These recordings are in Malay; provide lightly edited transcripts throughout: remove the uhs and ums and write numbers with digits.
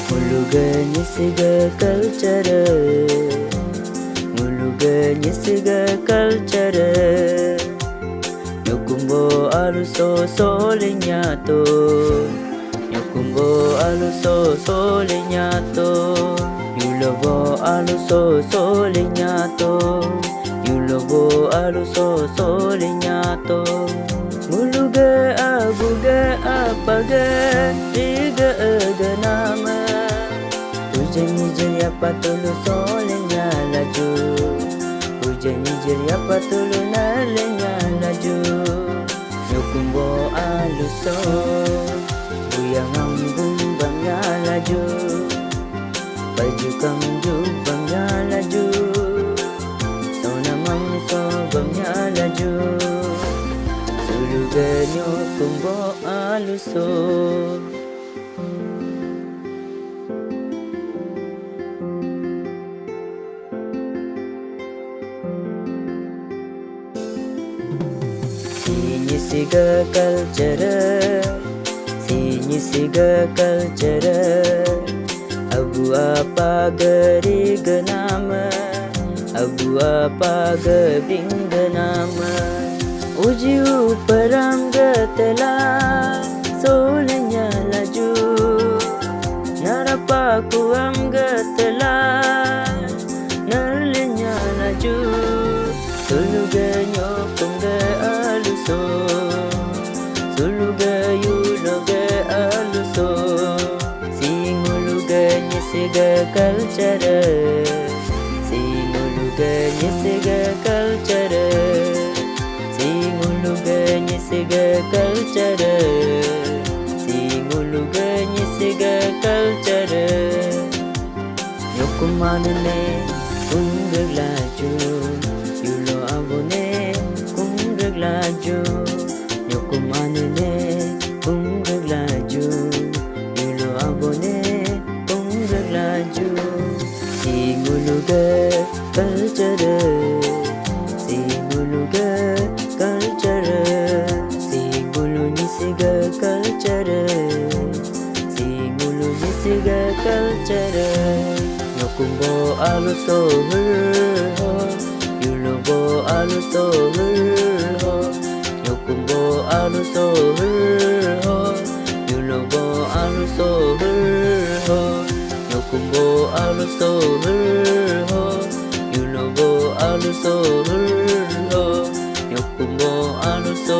Muluganya sega culture, muluganya sega culture. Nyokumbo aluso solenyato, nyokumbo aluso solenyato. Yulobo aluso solenyato, yulobo aluso solenyato. Muluga abuga apaga tiga nama. Hujan jeria patulu solenya laju, hujan jeria patulu nalenya laju. Nyokumbo aluso, buyang ambung bangnya laju, baju kamju bangnya laju, sona mamso bangnya laju. Suluga nyokumbo aluso. Siga culture, siga culture. Abu apa geri genama, abu apa gebing genama. Uji uparam getela, solenya laju. Narapa kuam getela, nalenya laju. Suluga nyokum ge aluso, suluga yuloga aluso. Singuluga nyesiga culture, singuluga nyesiga culture, singuluga nyesiga culture, singuluga nyesiga culture. Nyokumanane kunggag laju, yulo abone kunggag laju. Nyokumanane kunggag laju, yulo abone kunggag laju. Singuluga culture, singuluga culture, singulu nyisiga culture, singulu nyisiga culture. Nyokumbo aluso ho, yulobo aluso ho. Nyokumbo aluso ho, yulobo aluso ho. Nyokumbo aluso ho, yulobo aluso ho. Nyokumbo aluso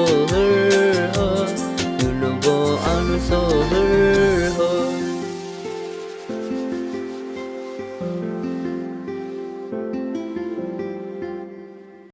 ho, yulobo aluso ho.